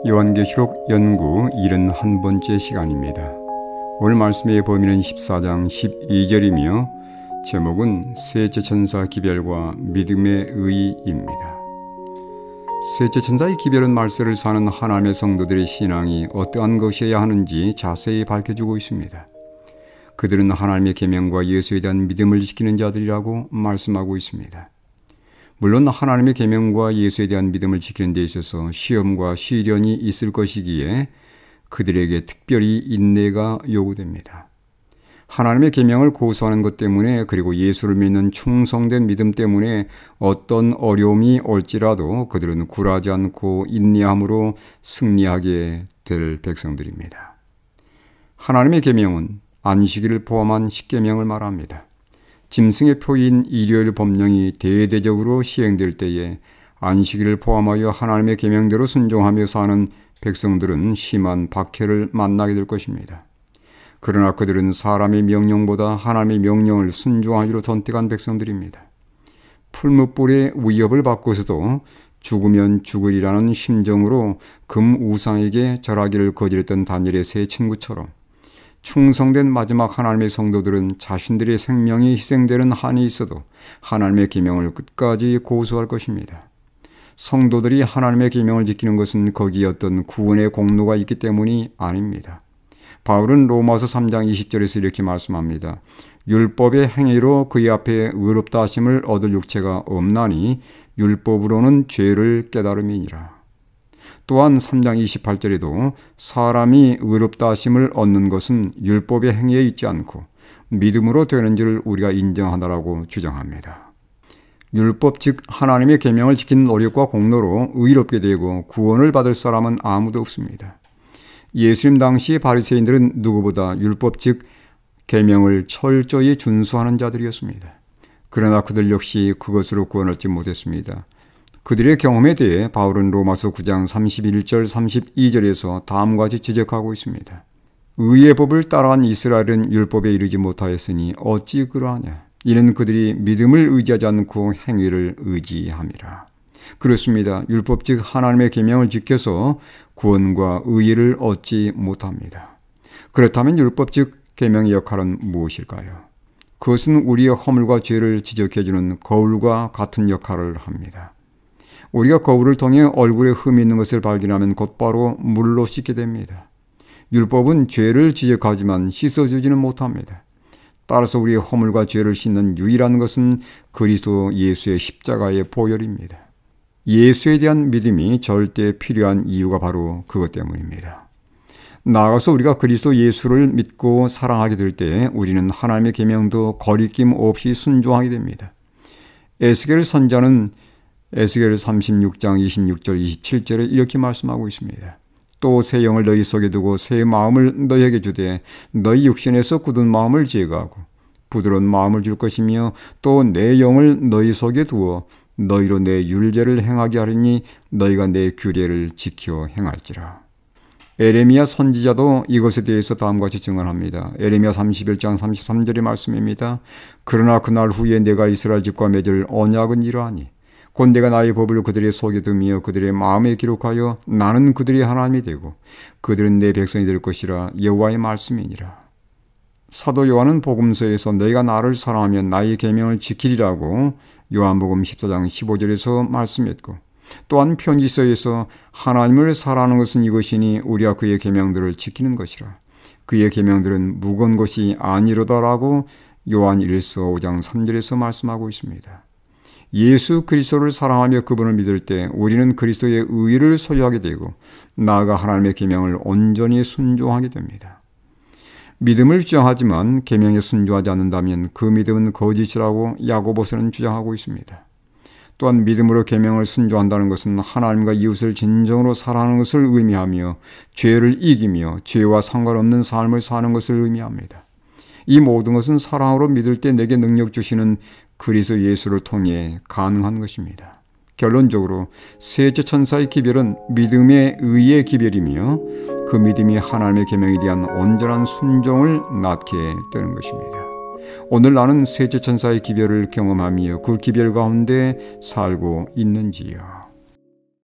요한계시록 연구 71번째 시간입니다. 오늘 말씀의 범위는 14장 12절이며 제목은 셋째 천사 기별과 믿음의 의입니다. 셋째 천사의 기별은 말세를 사는 하나님의 성도들의 신앙이 어떠한 것이어야 하는지 자세히 밝혀주고 있습니다. 그들은 하나님의 계명과 예수에 대한 믿음을 지키는 자들이라고 말씀하고 있습니다. 물론 하나님의 계명과 예수에 대한 믿음을 지키는 데 있어서 시험과 시련이 있을 것이기에 그들에게 특별히 인내가 요구됩니다. 하나님의 계명을 고수하는 것 때문에 그리고 예수를 믿는 충성된 믿음 때문에 어떤 어려움이 올지라도 그들은 굴하지 않고 인내함으로 승리하게 될 백성들입니다. 하나님의 계명은 안식일을 포함한 십계명을 말합니다. 짐승의 표인 일요일 법령이 대대적으로 시행될 때에 안식일을 포함하여 하나님의 계명대로 순종하며 사는 백성들은 심한 박해를 만나게 될 것입니다. 그러나 그들은 사람의 명령보다 하나님의 명령을 순종하기로 선택한 백성들입니다. 풀무불의 위협을 받고서도 죽으면 죽으리라는 심정으로 금 우상에게 절하기를 거절했던 다니엘의 세 친구처럼 충성된 마지막 하나님의 성도들은 자신들의 생명이 희생되는 한이 있어도 하나님의 계명을 끝까지 고수할 것입니다. 성도들이 하나님의 계명을 지키는 것은 거기에 어떤 구원의 공로가 있기 때문이 아닙니다. 바울은 로마서 3장 20절에서 이렇게 말씀합니다. 율법의 행위로 그의 앞에 의롭다 하심을 얻을 육체가 없나니 율법으로는 죄를 깨달음이니라. 또한 3장 28절에도 사람이 의롭다 하심을 얻는 것은 율법의 행위에 있지 않고 믿음으로 되는지를 우리가 인정하다라고 주장합니다. 율법 즉 하나님의 계명을 지키는 노력과 공로로 의롭게 되고 구원을 받을 사람은 아무도 없습니다. 예수님 당시 바리새인들은 누구보다 율법 즉 계명을 철저히 준수하는 자들이었습니다. 그러나 그들 역시 그것으로 구원을 얻지 못했습니다. 그들의 경험에 대해 바울은 로마서 9장 31절 32절에서 다음과 같이 지적하고 있습니다. 의의 법을 따라한 이스라엘은 율법에 이르지 못하였으니 어찌 그러하냐. 이는 그들이 믿음을 의지하지 않고 행위를 의지함이라. 그렇습니다. 율법 즉 하나님의 계명을 지켜서 구원과 의를 얻지 못합니다. 그렇다면 율법 즉 계명의 역할은 무엇일까요? 그것은 우리의 허물과 죄를 지적해주는 거울과 같은 역할을 합니다. 우리가 거울을 통해 얼굴에 흠이 있는 것을 발견하면 곧바로 물로 씻게 됩니다. 율법은 죄를 지적하지만 씻어주지는 못합니다. 따라서 우리의 허물과 죄를 씻는 유일한 것은 그리스도 예수의 십자가의 보혈입니다. 예수에 대한 믿음이 절대 필요한 이유가 바로 그것 때문입니다. 나아가서 우리가 그리스도 예수를 믿고 사랑하게 될 때 우리는 하나님의 계명도 거리낌 없이 순종하게 됩니다. 에스겔 선지자는 에스겔 36장 26절 27절에 이렇게 말씀하고 있습니다. 또 새 영을 너희 속에 두고 새 마음을 너희에게 주되 너희 육신에서 굳은 마음을 제거하고 부드러운 마음을 줄 것이며 또 내 영을 너희 속에 두어 너희로 내 율례를 행하게 하리니 너희가 내 규례를 지켜 행할지라. 에레미야 선지자도 이것에 대해서 다음과 같이 증언합니다. 에레미야 31장 33절의 말씀입니다. 그러나 그날 후에 내가 이스라엘 집과 맺을 언약은 이러하니 곧 내가 나의 법을 그들의 속에 두며 그들의 마음에 기록하여 나는 그들의 하나님이 되고 그들은 내 백성이 될 것이라 여호와의 말씀이니라. 사도 요한은 복음서에서 너희가 나를 사랑하면 나의 계명을 지키리라고 요한복음 14장 15절에서 말씀했고 또한 편지서에서 하나님을 사랑하는 것은 이것이니 우리가 그의 계명들을 지키는 것이라. 그의 계명들은 무거운 것이 아니로다라고 요한 1서 5장 3절에서 말씀하고 있습니다. 예수 그리스도를 사랑하며 그분을 믿을 때 우리는 그리스도의 의를 소유하게 되고 나아가 하나님의 계명을 온전히 순종하게 됩니다. 믿음을 주장하지만 계명에 순종하지 않는다면 그 믿음은 거짓이라고 야고보서는 주장하고 있습니다. 또한 믿음으로 계명을 순종한다는 것은 하나님과 이웃을 진정으로 사랑하는 것을 의미하며 죄를 이기며 죄와 상관없는 삶을 사는 것을 의미합니다. 이 모든 것은 사랑으로 믿을 때 내게 능력 주시는 그리스도 예수를 통해 가능한 것입니다. 결론적으로 셋째 천사의 기별은 믿음의 의의 기별이며 그 믿음이 하나님의 계명에 대한 온전한 순종을 낳게 되는 것입니다. 오늘 나는 셋째 천사의 기별을 경험하며 그 기별 가운데 살고 있는지요?